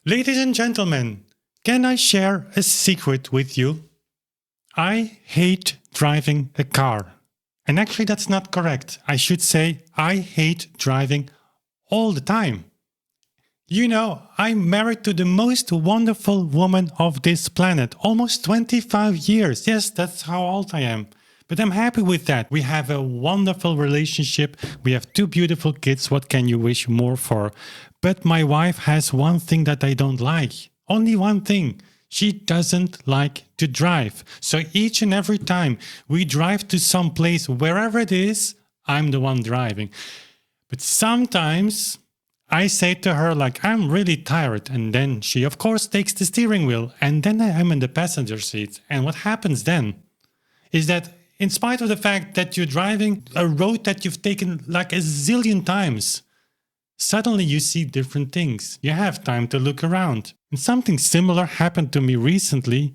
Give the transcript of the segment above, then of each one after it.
Ladies and gentlemen, can I share a secret with you? I hate driving a car. And actually, that's not correct. I should say I hate driving all the time. You know, I'm married to the most wonderful woman of this planet, almost 25 years. Yes, that's how old I am. But I'm happy with that. We have a wonderful relationship. We have two beautiful kids. What can you wish more for? But my wife has one thing that I don't like. Only one thing. She doesn't like to drive. So each and every time we drive to some place, wherever it is, I'm the one driving. But sometimes I say to her, like, I'm really tired. And then she, of course, takes the steering wheel. And then I am in the passenger seat. And what happens then is that in spite of the fact that you're driving a road that you've taken like a zillion times, suddenly you see different things. You have time to look around. And something similar happened to me recently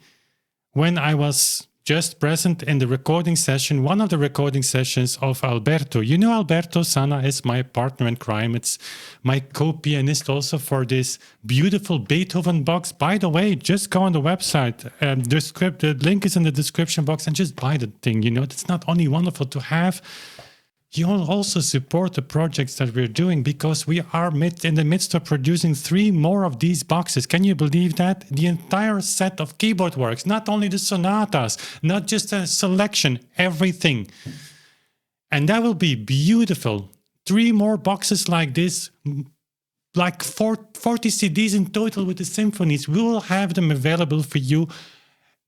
when I was just present in the recording session, one of the recording sessions of Alberto. You know Alberto Sana is my partner in crime. It's my co-pianist also for this beautiful Beethoven box. By the way, just go on the website. The link is in the description box and just buy the thing. You know, it's not only wonderful to have, you also support the projects that we're doing because we are in the midst of producing 3 more of these boxes. Can you believe that? The entire set of keyboard works, not only the sonatas, not just a selection, everything. And that will be beautiful. 3 more boxes like this, like 40 CDs in total with the symphonies. We will have them available for you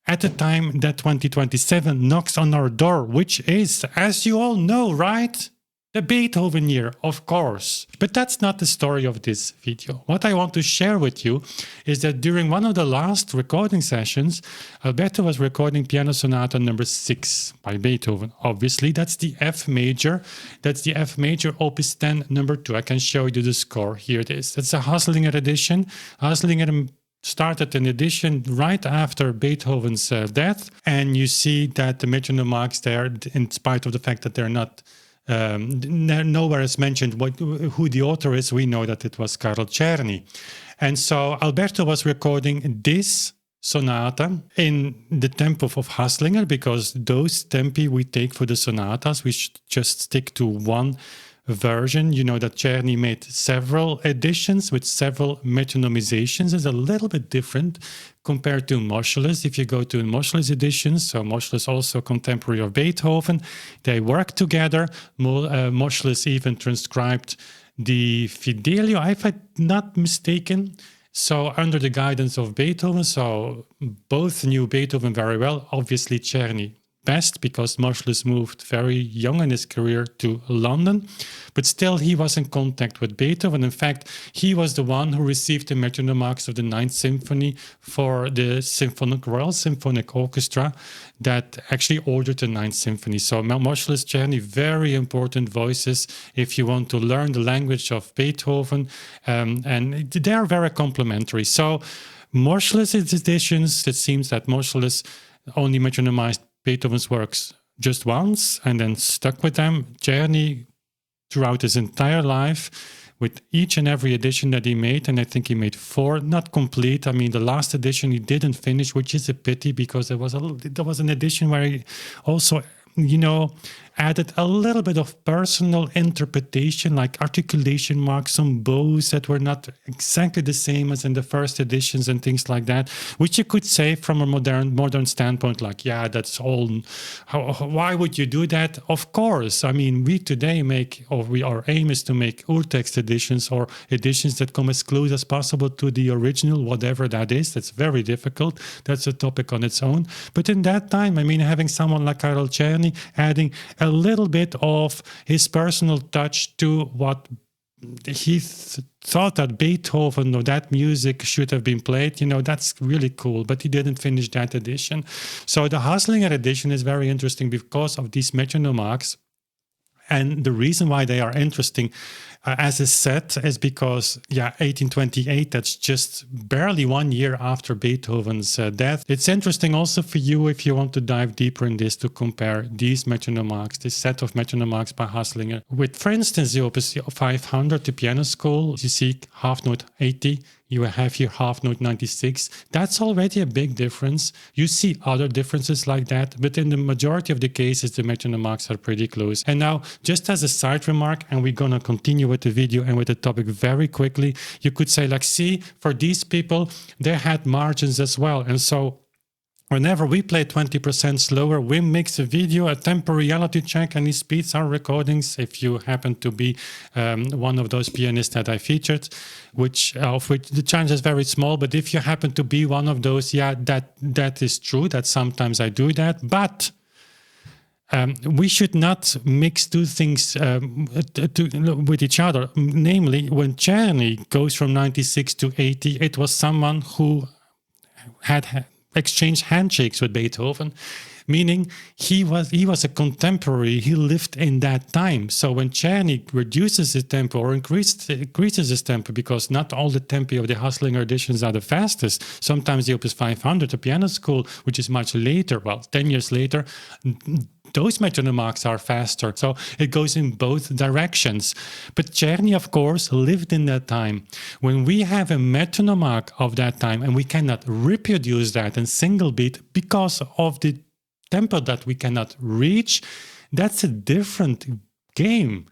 at the time that 2027 knocks on our door, which is, as you all know, right? The Beethoven year, of course. But that's not the story of this video. What I want to share with you is that during one of the last recording sessions, Alberto was recording Piano Sonata number 6 by Beethoven. Obviously, that's the F major. That's the F major, opus 10, number 2. I can show you the score. Here it is. That's a Hasslinger edition. Hasslinger started an edition right after Beethoven's death, and you see that the metronome marks there, in spite of the fact that they're not nowhere is mentioned who the author is. We know that it was Czerny. And so Alberto was recording this sonata in the tempo of Hasslinger, because those tempi we take for the sonatas, we should just stick to one version. You know that Czerny made several editions with several metronomizations. It's a little bit different compared to Moscheles. If you go to Moscheles editions, so Moscheles also contemporary of Beethoven, they work together. Moscheles even transcribed the Fidelio, if I'm not mistaken, so under the guidance of Beethoven. So both knew Beethoven very well. Obviously Czerny best, because Moscheles moved very young in his career to London, but still he was in contact with Beethoven. In fact, he was the one who received the metronome marks of the 9th Symphony for the Royal Symphonic Orchestra that actually ordered the 9th Symphony. So Moscheles, Czerny, very important voices if you want to learn the language of Beethoven, and they are very complementary. So Moscheles editions, it seems that Moscheles only metronomized Beethoven's works just once and then stuck with them. Czerny throughout his entire life with each and every edition that he made, and I think he made 4, not complete. I mean, the last edition he didn't finish, which is a pity, because there was an edition where he also, you know, added a little bit of personal interpretation, like articulation marks, some bows that were not exactly the same as in the first editions and things like that, which you could say from a modern standpoint, like, yeah, that's all. Why would you do that? Of course. I mean, we today our aim is to make urtext editions, or editions that come as close as possible to the original, whatever that is. That's very difficult. That's a topic on its own. But in that time, I mean, having someone like Czerny adding a little bit of his personal touch to what he thought that Beethoven or that music should have been played, you know, that's really cool. But he didn't finish that edition. So the Hasslinger edition is very interesting because of these metronome marks. And the reason why they are interesting, as a set is because, 1828, that's just barely 1 year after Beethoven's death. It's interesting also for you, if you want to dive deeper in this, to compare these metronome marks, this set of metronome marks by Hasslinger, with, for instance, the Opus 500, the piano school. You see half note 80, you have here half note 96. That's already a big difference. You see other differences like that, but in the majority of the cases, the metronome marks are pretty close. And now, just as a side remark, and we're going to continue with the video and with the topic very quickly, you could say, like, see, for these people, they had margins as well. And so whenever we play 20% slower, we mix a video, a tempo reality check, and it speeds our recordings. If you happen to be one of those pianists that I featured, of which the chance is very small, but if you happen to be one of those, that is true, that sometimes I do that. But we should not mix two things with each other. Namely, when Czerny goes from 96 to 80, it was someone who had exchanged handshakes with Beethoven, meaning he was a contemporary. He lived in that time. So when Czerny reduces his tempo or increases his tempo, because not all the tempi of the Hasslinger editions are the fastest. Sometimes the Opus 500, the piano school, which is much later, 10 years later, those metronome marks are faster. So it goes in both directions. But Czerny, of course, lived in that time. When we have a metronome mark of that time and we cannot reproduce that in single beat because of the tempo that we cannot reach, that's a different game.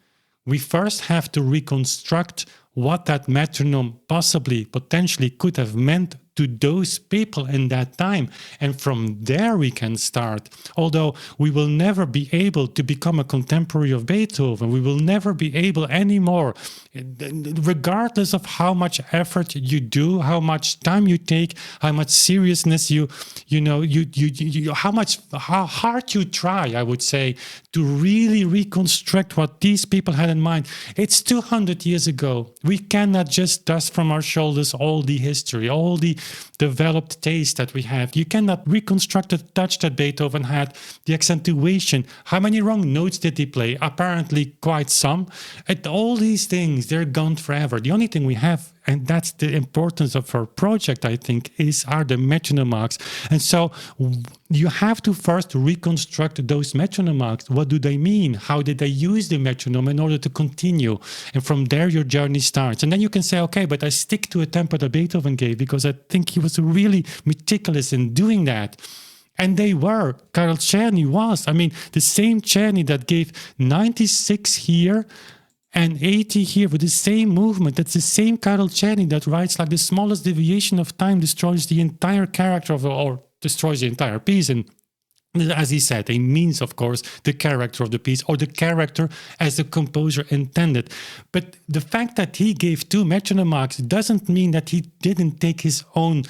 We first have to reconstruct what that metronome potentially could have meant to those people in that time. And from there we can start. Although we will never be able to become a contemporary of Beethoven, we will never be able anymore, regardless of how much effort you do, how much time you take, how much seriousness how hard you try, I would say, to really reconstruct what these people had in mind. It's 200 years ago. We cannot just dust from our shoulders all the history, all the developed taste that we have. You cannot reconstruct the touch that Beethoven had, the accentuation. How many wrong notes did he play? Apparently quite some. And all these things, they're gone forever. The only thing we have, and that's the importance of our project, I think, are the metronome marks. And so you have to first reconstruct those metronome marks. What do they mean? How did they use the metronome in order to continue? And from there, your journey starts. And then you can say, okay, but I stick to a tempo that Beethoven gave because I think he was really meticulous in doing that. And they were. Karl Czerny was. I mean, the same Czerny that gave 96 here and 80 here with the same movement. That's the same Karl Czerny that writes like the smallest deviation of time destroys the entire character or destroys the entire piece. And as he said, it means, of course, the character of the piece or the character as the composer intended. But the fact that he gave two metronome marks doesn't mean that he didn't take his own,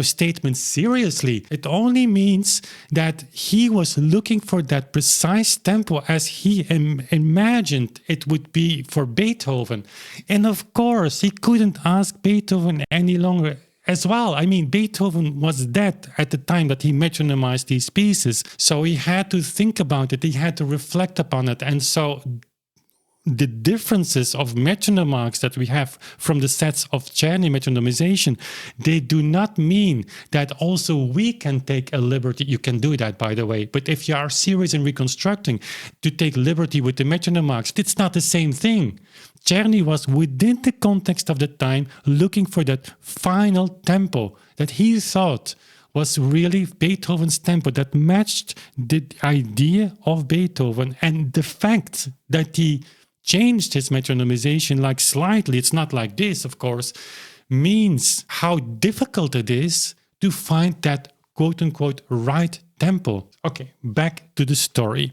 statement seriously. It only means that he was looking for that precise tempo as he imagined it would be for Beethoven. And of course, he couldn't ask Beethoven any longer as well. I mean, Beethoven was dead at the time that he metronomized these pieces. So he had to think about it. He had to reflect upon it. And so the differences of metronome marks that we have from the sets of Czerny metronomization, they do not mean that also we can take a liberty. You can do that, by the way. But if you are serious in reconstructing, to take liberty with the metronome marks, it's not the same thing. Czerny was within the context of the time looking for that final tempo that he thought was really Beethoven's tempo, that matched the idea of Beethoven. And the fact that he changed his metronomization like slightly, it's not like this, of course, means how difficult it is to find that quote-unquote right tempo. Okay, back to the story.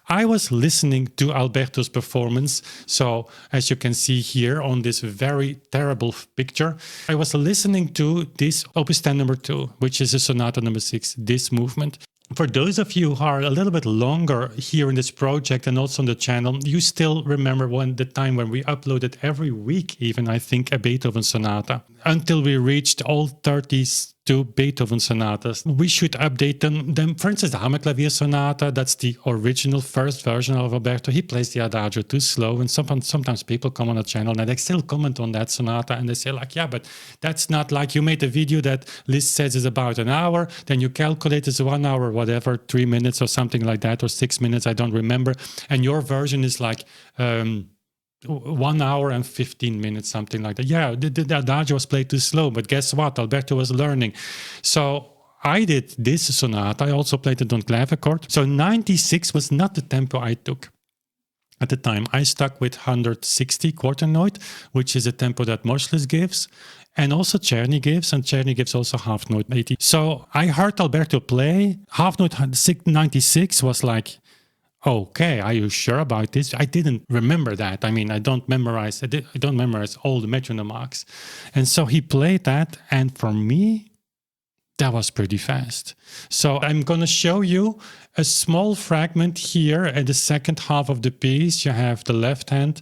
I was listening to Alberto's performance. So as you can see here on this very terrible picture, I was listening to this Opus 10 number 2, which is a Sonata number 6, this movement. For those of you who are a little bit longer here in this project and also on the channel, you still remember the time when we uploaded every week, even I think, a Beethoven sonata, until we reached all 30 to Beethoven sonatas. We should update them. For instance, the Hammerklavier Sonata, that's the original first version of Alberto. He plays the Adagio too slow, and sometimes people come on the channel and they still comment on that sonata and they say like, yeah, but that's not like you made a video that Liszt says is about an hour, then you calculate it's 1 hour, whatever, 3 minutes or something like that, or 6 minutes, I don't remember. And your version is like 1 hour and 15 minutes, something like that. Yeah, the Adagio was played too slow, but guess what? Alberto was learning. So I did this sonata. I also played it on clavichord. So 96 was not the tempo I took at the time. I stuck with 160 quarter note, which is a tempo that Moschles gives, and also Czerny gives, and Czerny gives also half note 80. So I heard Alberto play. Half note 96 was like, okay, are you sure about this? I didn't remember that. I mean, I don't memorize all the metronome marks. And so he played that, and for me, that was pretty fast. So I'm going to show you a small fragment here at the second half of the piece. You have the left hand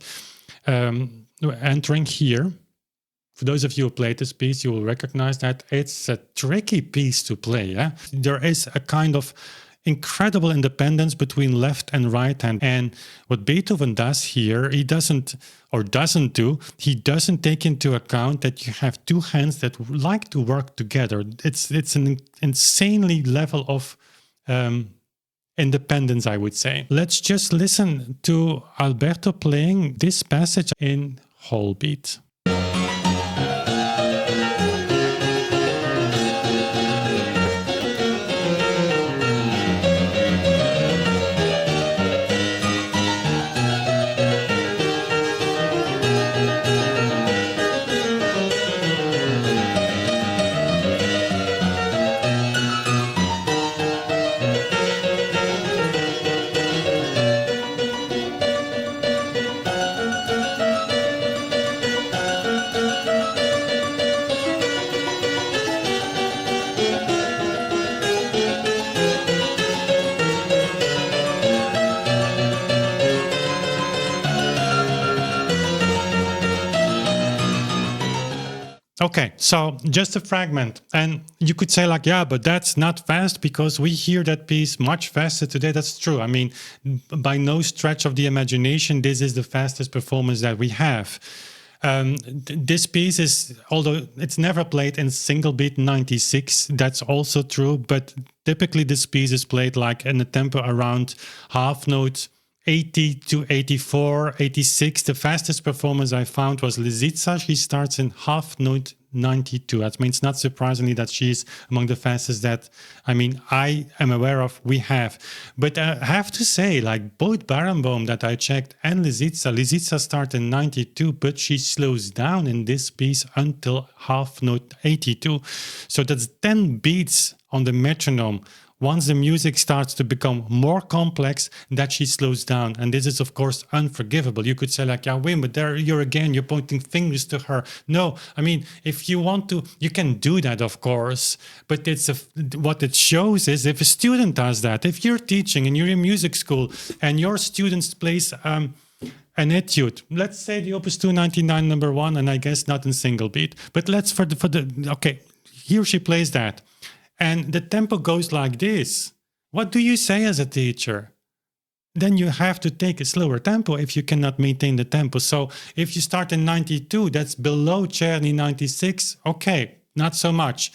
entering here. For those of you who played this piece, you will recognize that it's a tricky piece to play. Yeah? There is a kind of incredible independence between left and right hand. And what Beethoven does here, he doesn't take into account that you have two hands that like to work together. It's an insanely level of independence, I would say. Let's just listen to Alberto playing this passage in whole beat. Okay, so just a fragment. And you could say like, yeah, but that's not fast because we hear that piece much faster today. That's true. I mean, by no stretch of the imagination, this is the fastest performance that we have. This piece is, although it's never played in single beat 96, that's also true. But typically this piece is played like in a tempo around half note 80 to 84, 86. The fastest performance I found was Lisitsa. She starts in half note 92. That means not surprisingly that she's among the fastest that, I mean, I am aware of we have. But I have to say, like both Barenboim that I checked and Lisitsa start in 92, but she slows down in this piece until half note 82. So that's 10 beats on the metronome. Once the music starts to become more complex, that she slows down. And this is, of course, unforgivable. You could say like, yeah, wait, but there you're again, you're pointing fingers to her. No, I mean, if you want to, you can do that, of course. But what it shows is if a student does that, if you're teaching and you're in music school and your students plays an etude, let's say the Opus 299 number 1, and I guess not in single beat, but let's okay, here she plays that. And the tempo goes like this. What do you say as a teacher? Then you have to take a slower tempo if you cannot maintain the tempo. So if you start in 92, that's below Czerny 96. Okay, not so much.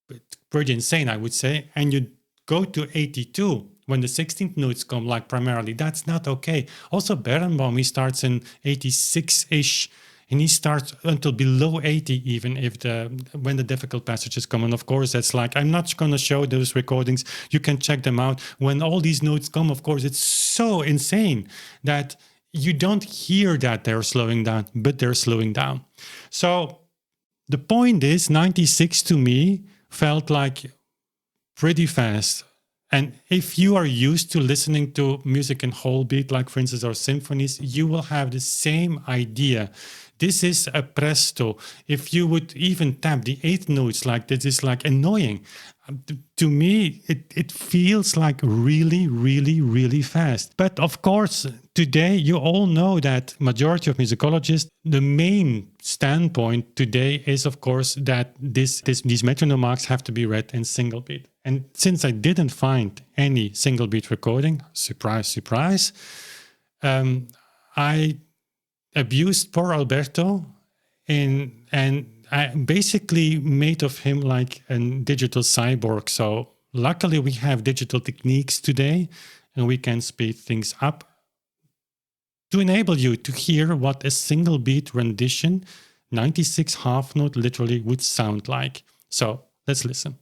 But pretty insane, I would say. And you go to 82 when the 16th notes come, like primarily. That's not okay. Also, Barenboim, he starts in 86-ish. And he starts until below 80 even when the difficult passages come. And of course, that's like, I'm not going to show those recordings. You can check them out. When all these notes come, of course, it's so insane that you don't hear that they're slowing down, but they're slowing down. So the point is 96 to me felt like pretty fast. And if you are used to listening to music in whole beat, like for instance, our symphonies, you will have the same idea. This is a presto. If you would even tap the 8th notes like this is like annoying. To me, it feels like really, really, really fast. But of course, today you all know that majority of musicologists, the main standpoint today is, of course, that these metronome marks have to be read in single beat. And since I didn't find any single beat recording, surprise, surprise, I abused poor Alberto and I basically made of him like a digital cyborg. So luckily we have digital techniques today and we can speed things up to enable you to hear what a single beat rendition, 96 half note literally would sound like. So let's listen.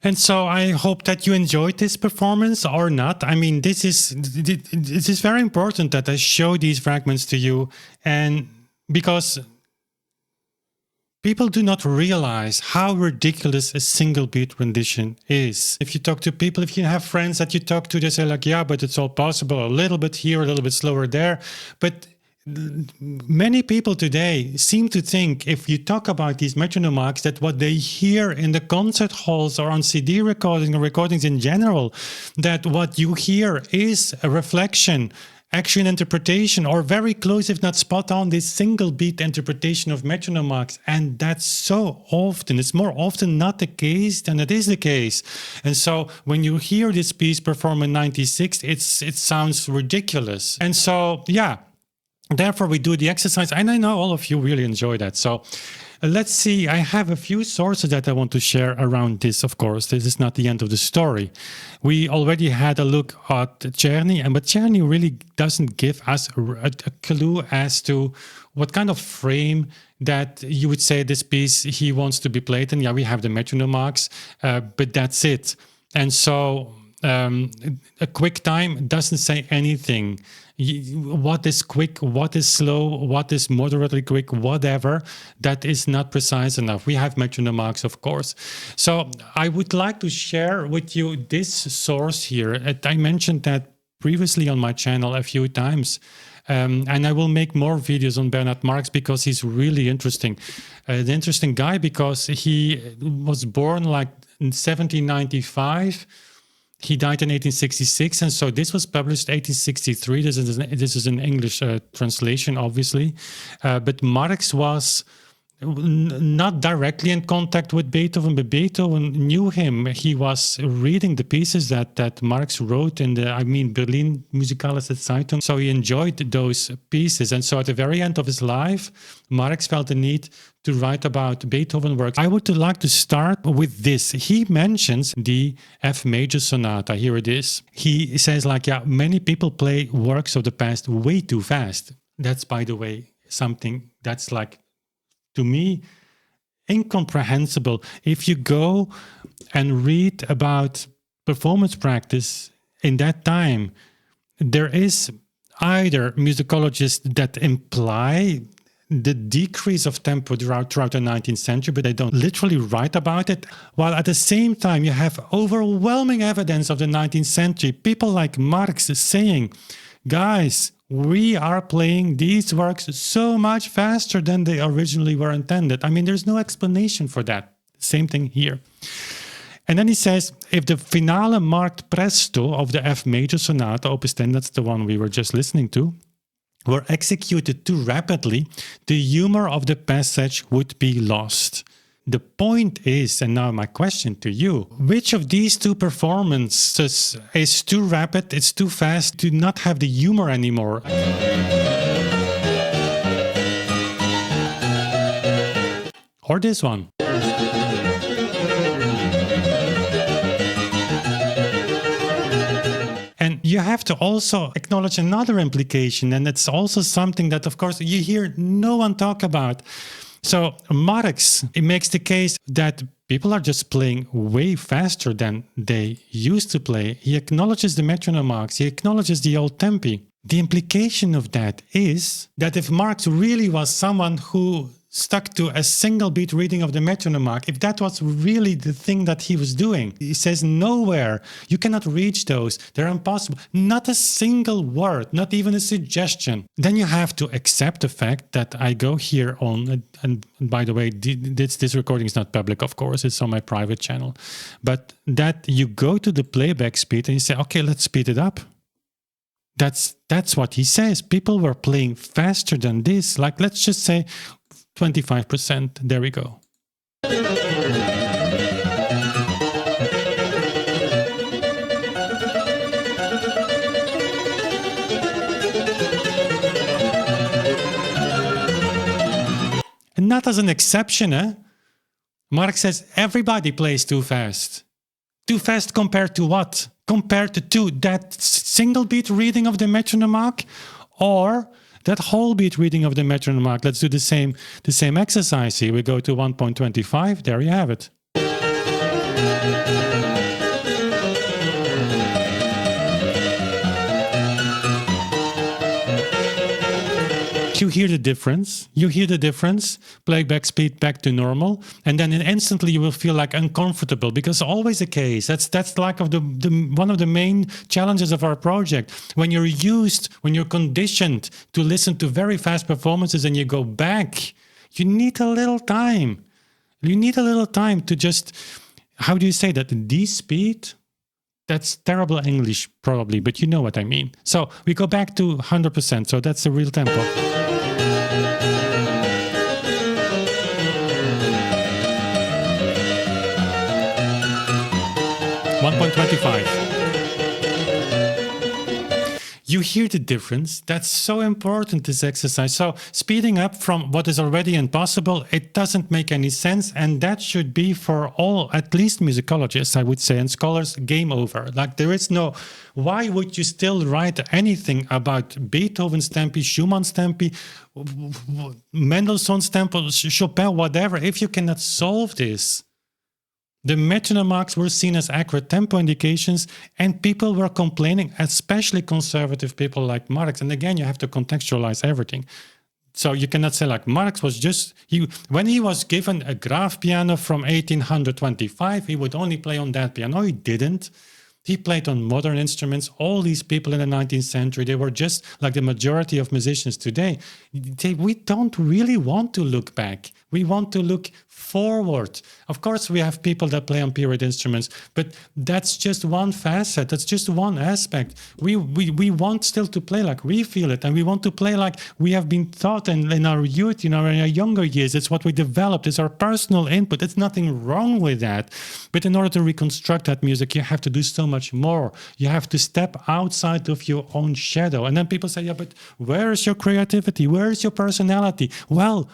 And so I hope that you enjoyed this performance or not. I mean, this is very important that I show these fragments to you, and because people do not realize how ridiculous a single beat rendition is. If you talk to people, if you have friends that you talk to, they say like, yeah, but it's all possible, a little bit here, a little bit slower there. But many people today seem to think, if you talk about these metronome marks, that what they hear in the concert halls or on CD recordings or recordings in general, that what you hear is a reflection, actually an interpretation, or very close, if not spot on, this single beat interpretation of metronome marks. And that's so often, it's more often not the case than it is the case. And so when you hear this piece performed in 96, it sounds ridiculous. And so, yeah. Therefore, we do the exercise, and I know all of you really enjoy that. So let's see, I have a few sources that I want to share around this, of course. This is not the end of the story. We already had a look at Czerny, but Czerny really doesn't give us a clue as to what kind of frame that you would say this piece he wants to be played in. Yeah, we have the metronome marks, but that's it. And so a quick time doesn't say anything. What is quick, what is slow, what is moderately quick, whatever, that is not precise enough. We have metronome marks, of course. So I would like to share with you this source here. I mentioned that previously on my channel a few times. And I will make more videos on Bernard Marx because he's really interesting. An interesting guy because he was born like in 1795. He died in 1866, and so this was published 1863. This is an English translation, obviously. But Marx was not directly in contact with Beethoven, but Beethoven knew him. He was reading the pieces that Marx wrote in the, Berlin Musikalische Zeitung. So he enjoyed those pieces. And so at the very end of his life, Marx felt the need to write about Beethoven works. I would like to start with this. He mentions the F major sonata. Here it is. He says like, yeah, many people play works of the past way too fast. That's, by the way, something that's like, to me, incomprehensible. If you go and read about performance practice in that time, there is either musicologists that imply the decrease of tempo throughout the 19th century, but they don't literally write about it, while at the same time you have overwhelming evidence of the 19th century. People like Marx saying, guys, we are playing these works so much faster than they originally were intended. I mean, there's no explanation for that. Same thing here. And then he says, if the finale marked presto of the F major sonata, opus 10, that's the one we were just listening to, were executed too rapidly, the humor of the passage would be lost. The point is, and now my question to you, which of these two performances is too rapid, it's too fast, to not have the humor anymore? Or this one? And you have to also acknowledge another implication, and it's also something that, of course, you hear no one talk about. So Marx makes the case that People are just playing way faster than they used to play. He acknowledges the metronome marks. He acknowledges the old tempi. The implication of that is that if Marx really was someone who stuck to a single beat reading of the metronome mark, if that was really the thing that he was doing, he says nowhere, you cannot reach those, they're impossible, not a single word, not even a suggestion. Then you have to accept the fact that I go here on, and by the way, this recording is not public, of course, it's on my private channel, but that you go to the playback speed and you say, okay, let's speed it up. That's what he says. People were playing faster than this, like let's just say 25%. There we go. And not as an exception, eh? Marx says everybody plays too fast. Too fast compared to what? Compared to that single beat reading of the metronome mark or that whole beat reading of the metronome mark. Let's do the same exercise here. We go to 1.25. There you have it. You hear the difference. You hear the difference. Playback speed back to normal, and then instantly you will feel like uncomfortable, because always the case. That's like one of the main challenges of our project. When you're conditioned to listen to very fast performances, and you go back, you need a little time. You need a little time to just, how do you say that? De-speed. That's terrible English, probably, but you know what I mean. So we go back to 100%. So that's the real tempo. 1.25. You hear the difference. That's so important, this exercise. So speeding up from what is already impossible, it doesn't make any sense. And that should be for all, at least musicologists, I would say, and scholars, game over. Like there is no, why would you still write anything about Beethoven's tempi, Schumann's tempi, Mendelssohn's tempo, Chopin, whatever, if you cannot solve this? The metronome marks were seen as accurate tempo indications, and people were complaining, especially conservative people like Marx. And again, you have to contextualize everything. So you cannot say like Marx was just, when he was given a Graf piano from 1825, he would only play on that piano. He didn't. He played on modern instruments. All these people in the 19th century, they were just like the majority of musicians today. We don't really want to look back. We want to look forward. Of course, we have people that play on period instruments, but that's just one facet. That's just one aspect. We want still to play like we feel it, and we want to play like we have been taught in our youth, in our younger years. It's what we developed. It's our personal input. There's nothing wrong with that. But in order to reconstruct that music, you have to do so much more. You have to step outside of your own shadow. And then people say, yeah, but where is your creativity? Where is your personality? Well,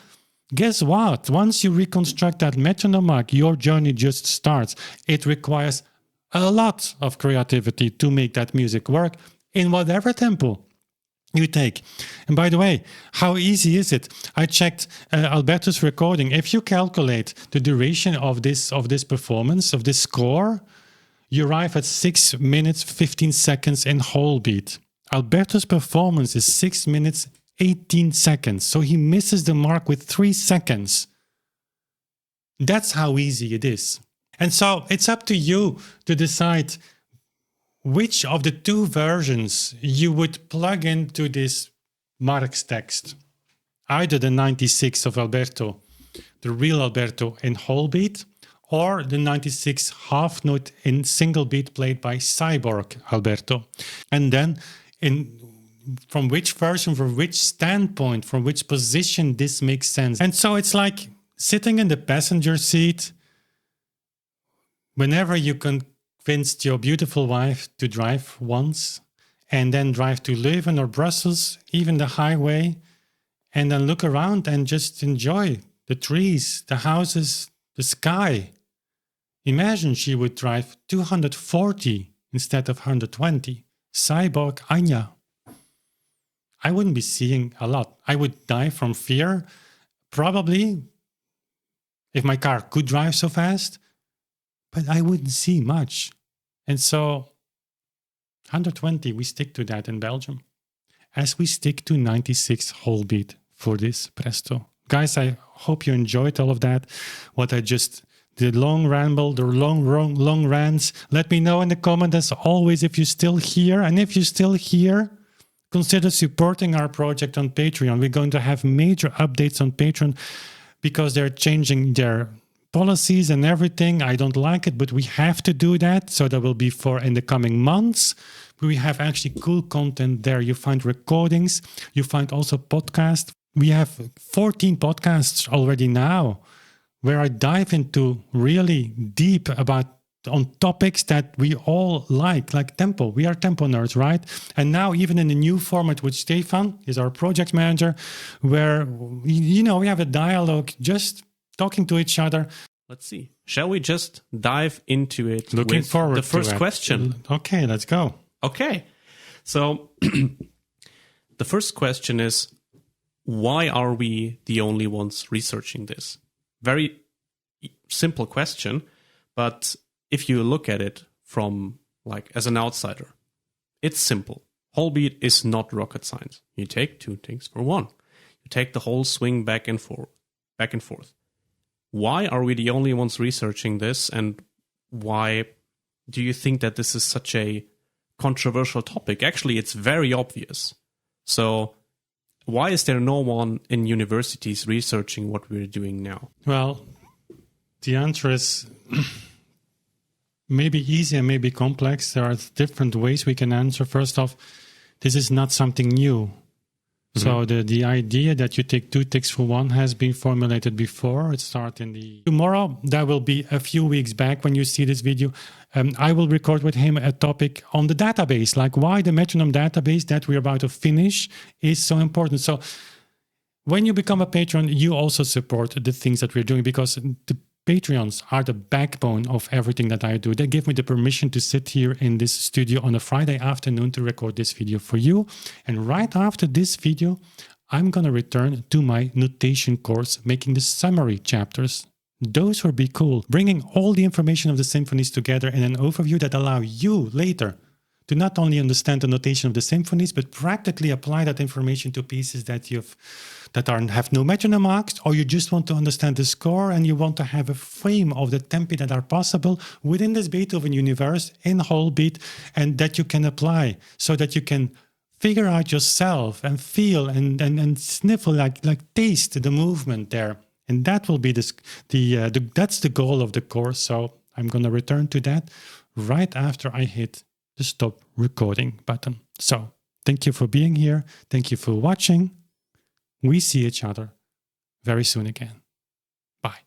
guess what? Once you reconstruct that metronome mark, your journey just starts. It requires a lot of creativity to make that music work in whatever tempo you take. And by the way, how easy is it? I checked Alberto's recording. If you calculate the duration of this performance, of this score, you arrive at 6 minutes, 15 seconds in whole beat. Alberto's performance is 6 minutes, 18 seconds. So he misses the mark with 3 seconds. That's how easy it is. And so it's up to you to decide which of the two versions you would plug into this Marx text. Either the 96 of Alberto, the real Alberto in whole beat, or the 96 half note in single beat played by CYBORG Alberto. And then from which version, from which standpoint, from which position this makes sense. And so it's like sitting in the passenger seat whenever you convinced your beautiful wife to drive once, and then drive to Leuven or Brussels, even the highway, and then look around and just enjoy the trees, the houses, the sky. Imagine she would drive 240 instead of 120. CYBORG Anya. I wouldn't be seeing a lot. I would die from fear, probably, if my car could drive so fast, but I wouldn't see much. And so 120, we stick to that in Belgium, as we stick to 96 whole beat for this presto. Guys, I hope you enjoyed all of that. The long ramble, the long rants. Let me know in the comment as always if you're still here. And if you're still here, consider supporting our project on Patreon. We're going to have major updates on Patreon because they're changing their policies and everything. I don't like it, but we have to do that. So that will be for in the coming months. We have actually cool content there. You find recordings. You find also podcasts. We have 14 podcasts already now, where I dive into really deep on topics that we all like tempo. We are tempo nerds, right? And now even in the new format with Stefan, is our project manager, where, we have a dialogue, just talking to each other. Let's see. Shall we just dive into it? Looking forward to the first question. Okay, let's go. Okay. So the first question is, why are we the only ones researching this? Very simple question, but if you look at it from as an outsider, it's simple. Whole beat is not rocket science. You take two things for one. You take the whole swing back and forth. Why are we the only ones researching this, and why do you think that this is such a controversial topic? Actually, it's very obvious. So why is there no one in universities researching what we're doing now? Well, the answer is maybe easy and maybe complex. There are different ways we can answer. First off, this is not something new. So the idea that you take two ticks for one has been formulated before. It started tomorrow. That will be a few weeks back when you see this video. I will record with him a topic on the database, like why the metronome database that we're about to finish is so important. So when you become a patron, you also support the things that we're doing, because the Patreons are the backbone of everything that I do. They give me the permission to sit here in this studio on a Friday afternoon to record this video for you. And right after this video, I'm going to return to my notation course, making the summary chapters. Those will be cool, bringing all the information of the symphonies together in an overview that allow you later to not only understand the notation of the symphonies, but practically apply that information to pieces that have no metronome marks, or you just want to understand the score and you want to have a frame of the tempi that are possible within this Beethoven universe in whole beat, and that you can apply so that you can figure out yourself and feel and sniffle, like taste the movement there. And that will be that's the goal of the course. So I'm going to return to that right after I hit the stop recording button. So thank you for being here. Thank you for watching. We see each other very soon again. Bye.